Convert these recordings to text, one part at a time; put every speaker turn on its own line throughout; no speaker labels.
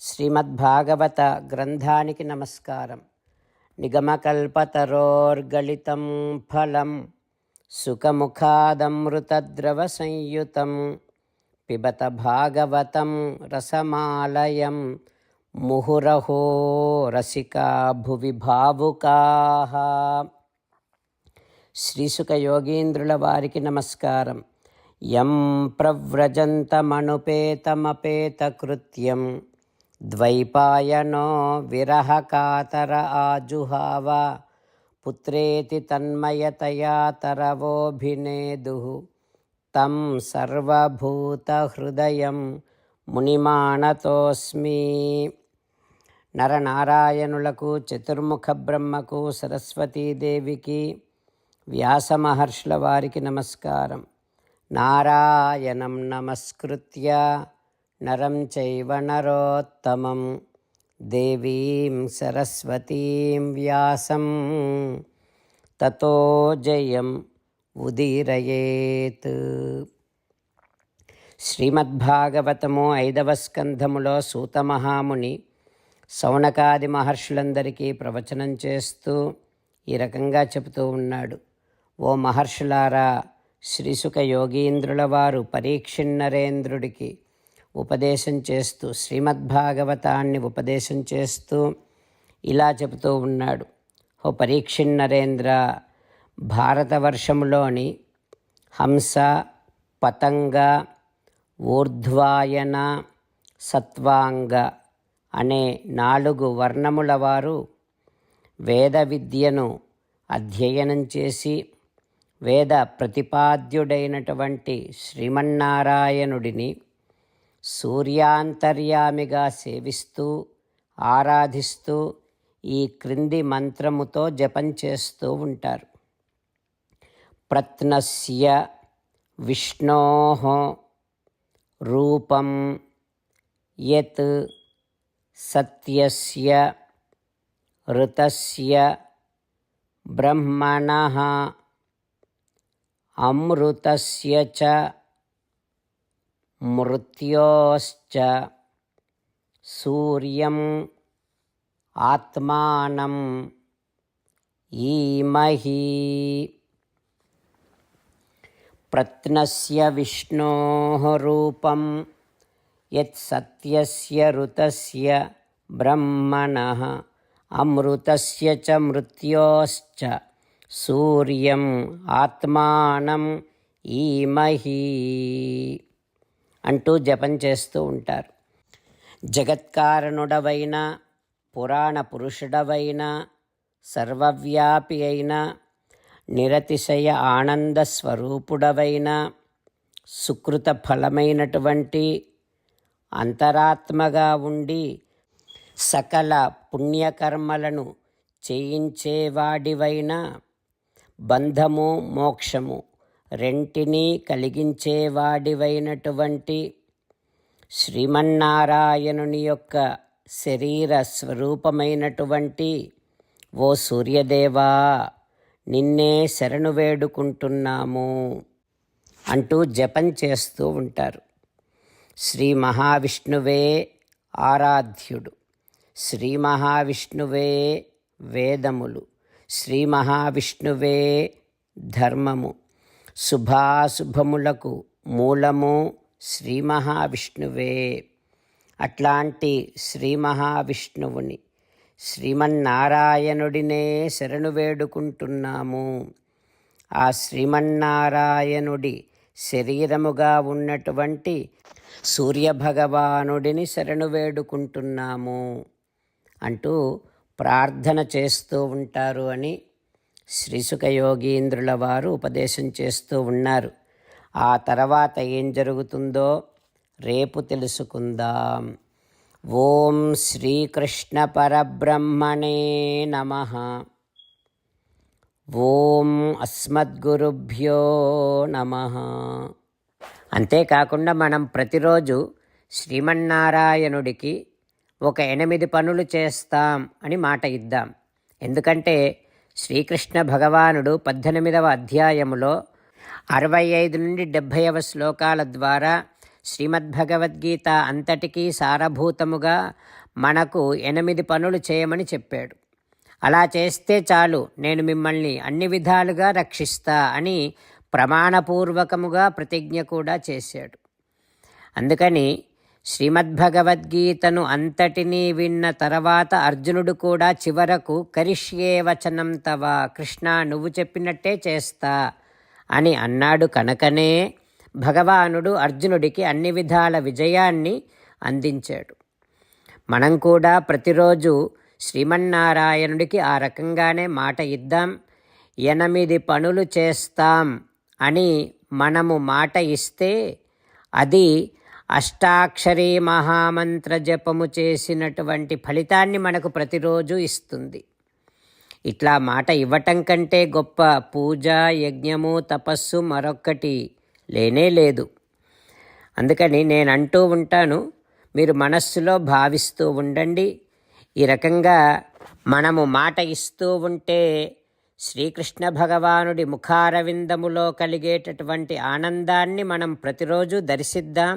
శ్రీమద్భాగవత గ్రంథానికి నమస్కారం. నిగమకల్పతరోర్గళితం ఫలం సుఖముఖాదమృతద్రవ సంయుతం పిబత భాగవతం రసమాలయం ముహురహో రసికా భువి భావుకాః. శ్రీసుక యోగీంద్రుల వారికి నమస్కారం. యం ప్రవ్రజంతమనుపేతమపేతకృత్యం ద్వైపాయనో విరహకాతర ఆజుహావ పుత్రేతి తన్మయతయా తరవోభినేదుః తం సర్వభూతహృదయం మునిమానతోస్మి. నరనారాయణులకు, చతుర్ముఖ బ్రహ్మకు, సరస్వతీదేవికి, వ్యాస మహర్షుల వారికి నమస్కారం. నారాయణం నమస్కృత్య నరం చైవ నరోత్తమం దేవీం సరస్వతీం వ్యాసం తతో జయం ఉదీరయేత్. శ్రీమద్భాగవతము 5వ స్కంధములో సూత మహాముని శౌనకాది మహర్షులందరికీ ప్రవచనం చేస్తూ ఈ రకంగా చెబుతూ ఉన్నాడు. ఓ మహర్షులారా, శ్రీసుక యోగీంద్రుల వారు పరీక్షిన్నరేంద్రుడికి ఉపదేశం చేస్తూ, శ్రీమద్భాగవతాన్ని ఉపదేశం చేస్తూ ఇలా చెబుతూ ఉన్నాడు. ఓ పరీక్షిన్నరేంద్ర, భారతవర్షంలోని హంస, పతంగ, ఊర్ధ్వాయన, సత్వాంగ అనే 4 వర్ణముల వారు వేద విద్యను అధ్యయనం చేసి వేద ప్రతిపాద్యుడైనటువంటి శ్రీమన్నారాయణుడిని సూర్యాంతర్యామిగా సేవిస్తూ ఆరాధిస్తూ ఈ క్రింది మంత్రముతో జపం చేస్తూ ఉంటారు. ప్రత్నస్య విష్ణోః రూపం యత్ సత్యస్య ఋతస్య బ్రహ్మణః అమృతస్య చ మృత్యోశ్చ సూర్యం ఆత్మానం ఈమహి. ప్రత్నస్య విష్ణోః రూపం యత్ సత్యస్య ఋతస్య బ్రహ్మణః అమృతస్య చ మృత్యోశ్చ సూర్యం ఆత్మానం ఈమహి అంటూ జపం చేస్తూ ఉంటారు. జగత్కారణుడవైన, పురాణ పురుషుడవైన, సర్వవ్యాపి అయిన, నిరతిశయ ఆనంద స్వరూపుడవైన, సుకృత ఫలమైనటువంటి అంతరాత్మగా ఉండి సకల పుణ్యకర్మలను చేయించేవాడివైన, బంధము మోక్షము రెంటినీ కలిగించేవాడివైనటువంటి శ్రీమన్నారాయణుని యొక్క శరీర స్వరూపమైనటువంటి ఓ సూర్యదేవా, నిన్నే శరణు వేడుకుంటున్నాము అంటూ జపం చేస్తూ ఉంటారు. శ్రీ మహావిష్ణువే ఆరాధ్యుడు, శ్రీ మహావిష్ణువే వేదములు, శ్రీ మహావిష్ణువే ధర్మము, శుభాశుభములకు మూలము శ్రీ మహావిష్ణువే. అట్లాంటి శ్రీ మహావిష్ణువుని, శ్రీమన్నారాయణుడినే శరణు వేడుకుంటున్నాము. ఆ శ్రీమన్నారాయణుడి శరీరముగా ఉన్నటువంటి సూర్యభగవానుడిని శరణు వేడుకుంటున్నాము అంటూ ప్రార్థన చేస్తూ ఉంటారు అని శ్రీసుక యోగీంద్రుల వారు ఉపదేశం చేస్తూ ఉన్నారు. ఆ తర్వాత ఏం జరుగుతుందో రేపు తెలుసుకుందాం. ఓం శ్రీకృష్ణ పరబ్రహ్మణే నమః. ఓం అస్మద్గురుభ్యో నమః. అంతేకాకుండా మనం ప్రతిరోజు శ్రీమన్నారాయణుడికి ఒక 8 పనులు చేస్తాం అని మాట ఇద్దాం. ఎందుకంటే శ్రీకృష్ణ భగవానుడు 18వ అధ్యాయములో 65 నుండి 70వ శ్లోకాల ద్వారా శ్రీమద్భగవద్గీత అంతటికీ సారభూతముగా మనకు 8 పనులు చేయమని చెప్పాడు. అలా చేస్తే చాలు, నేను మిమ్మల్ని అన్ని విధాలుగా రక్షిస్తా అని ప్రమాణపూర్వకముగా ప్రతిజ్ఞ కూడా చేశాడు. అందుకని శ్రీమద్భగవద్గీతను అంతటినీ విన్న తర్వాత అర్జునుడు కూడా చివరకు కరిష్యే వచనం తవ, కృష్ణ నువ్వు చెప్పినట్టే చేస్తా అని అన్నాడు. కనుకనే భగవానుడు అర్జునుడికి అన్ని విధాల విజయాన్ని అందించాడు. మనం కూడా ప్రతిరోజు శ్రీమన్నారాయణుడికి ఆ రకంగానే మాట ఇద్దాం. 8 పనులు చేస్తాం అని మనము మాట ఇస్తే అది అష్టాక్షరీ మహామంత్ర జపము చేసినటువంటి ఫలితాన్ని మనకు ప్రతిరోజు ఇస్తుంది. ఇట్లా మాట ఇవ్వటం కంటే గొప్ప పూజ, యజ్ఞము, తపస్సు మరొక్కటి లేనే లేదు. అందుకని నేను అంటూ ఉంటాను, మీరు మనస్సులో భావిస్తూ ఉండండి. ఈ రకంగా మనము మాట ఇస్తూ ఉంటే శ్రీకృష్ణ భగవానుడి ముఖారవిందములో కలిగేటటువంటి ఆనందాన్ని మనం ప్రతిరోజు దర్శిద్దాం,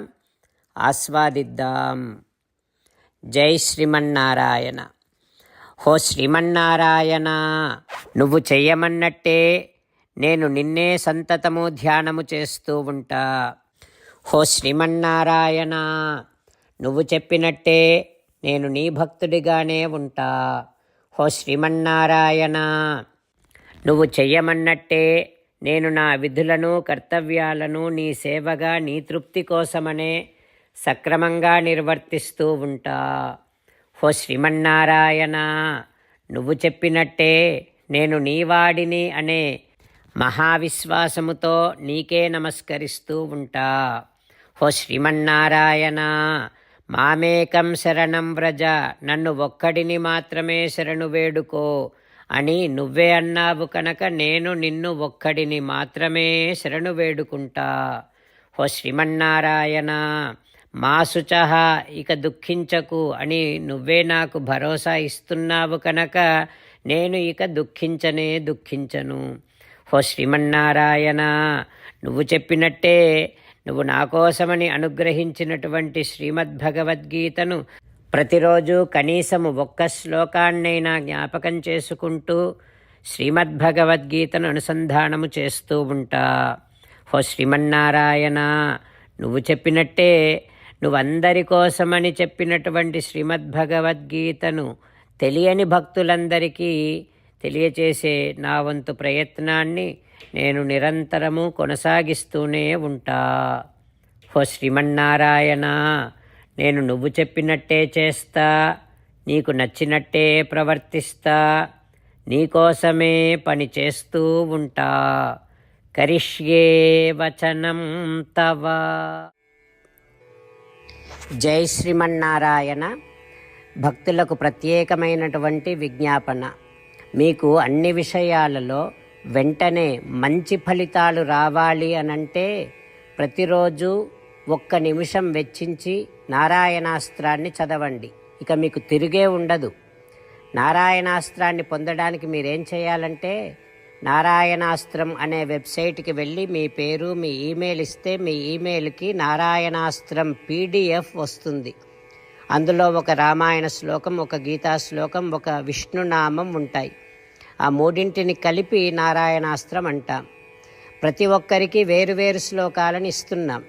ఆస్వాదిద్దాం. జై శ్రీమన్నారాయణ. హో శ్రీమన్నారాయణ, నువ్వు చెయ్యమన్నట్టే నేను నిన్నే సంతతము ధ్యానము చేస్తూ ఉంటా. హో శ్రీమన్నారాయణ, నువ్వు చెప్పినట్టే నేను నీ భక్తుడిగానే ఉంటా. హో శ్రీమన్నారాయణ, నువ్వు చెయ్యమన్నట్టే నేను నా విధులను, కర్తవ్యాలను నీ సేవగా, నీ తృప్తి కోసమనే సక్రమంగా నిర్వర్తిస్తూ ఉంటా. హో శ్రీమన్నారాయణ, నువ్వు చెప్పినట్టే నేను నీవాడిని అనే మహావిశ్వాసముతో నీకే నమస్కరిస్తూ ఉంటా. హో శ్రీమన్నారాయణ, మామేకం శరణం వ్రజ, నన్ను ఒక్కడిని మాత్రమే శరణు వేడుకో అని నువ్వే అన్నావు కనుక నేను నిన్ను ఒక్కడిని మాత్రమే శరణు వేడుకుంటా. హో శ్రీమన్నారాయణ, మా శుచః, ఇక దుఃఖించకు అని నువ్వే నాకు భరోసా ఇస్తున్నావు కనుక నేను ఇక దుఃఖించను. హో శ్రీమన్నారాయణ, నువ్వు చెప్పినట్టే నువ్వు నా కోసమని అనుగ్రహించినటువంటి శ్రీమద్భగవద్గీతను ప్రతిరోజు కనీసము 1 శ్లోకాన్నైనా జ్ఞాపకం చేసుకుంటూ శ్రీమద్భగవద్గీతను అనుసంధానము చేస్తూ ఉంటా. హో శ్రీమన్నారాయణ, నువ్వు చెప్పినట్టే నువ్వందరి కోసమని చెప్పినటువంటి శ్రీమద్భగవద్గీతను తెలియని భక్తులందరికీ తెలియచేసే నా వంతు ప్రయత్నాన్ని నేను నిరంతరము కొనసాగిస్తూనే ఉంటా. హో శ్రీమన్నారాయణ, నేను నువ్వు చెప్పినట్టే చేస్తా, నీకు నచ్చినట్టే ప్రవర్తిస్తా, నీకోసమే పని చేస్తూ ఉంటా. కరిష్యే వచనం తవ. జై శ్రీమన్నారాయణ. భక్తులకు ప్రత్యేకమైనటువంటి విజ్ఞాపన. మీకు అన్ని విషయాలలో వెంటనే మంచి ఫలితాలు రావాలి అనంటే ప్రతిరోజు 1 నిమిషం వెచ్చించి నారాయణాస్త్రాన్ని చదవండి. ఇక మీకు తిరిగే ఉండదు. నారాయణాస్త్రాన్ని పొందడానికి మీరేం చేయాలంటే నారాయణాస్త్రం అనే వెబ్సైట్కి వెళ్ళి మీ పేరు, మీ ఈమెయిల్ ఇస్తే మీ ఈమెయిల్కి నారాయణాస్త్రం PDF వస్తుంది. అందులో ఒక రామాయణ శ్లోకం, ఒక గీతా శ్లోకం, ఒక విష్ణునామం ఉంటాయి. ఆ 3ంటిని కలిపి నారాయణాస్త్రం అంటాం. ప్రతి ఒక్కరికి వేరువేరు శ్లోకాలను ఇస్తున్నాం.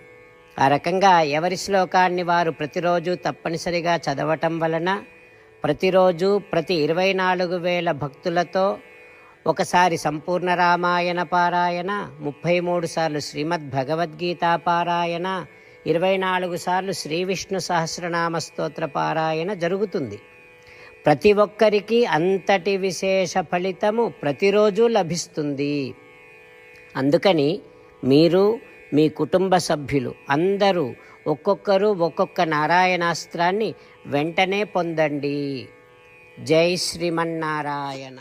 ఆ రకంగా ఎవరి శ్లోకాన్ని వారు ప్రతిరోజు తప్పనిసరిగా చదవటం వలన ప్రతిరోజు ప్రతి 24,000 భక్తులతో ఒకసారి సంపూర్ణ రామాయణ పారాయణ, 33 సార్లు శ్రీమద్భగవద్గీత పారాయణ, 24 సార్లు శ్రీ విష్ణు సహస్రనామ స్తోత్ర పారాయణ జరుగుతుంది. ప్రతి ఒక్కరికి అంతటి విశేష ఫలితము ప్రతిరోజు లభిస్తుంది. అందుకని మీరు, మీ కుటుంబ సభ్యులు అందరూ ఒక్కొక్కరు ఒక్కొక్క నారాయణాస్త్రాన్ని వెంటనే పొందండి. జై శ్రీమన్నారాయణ.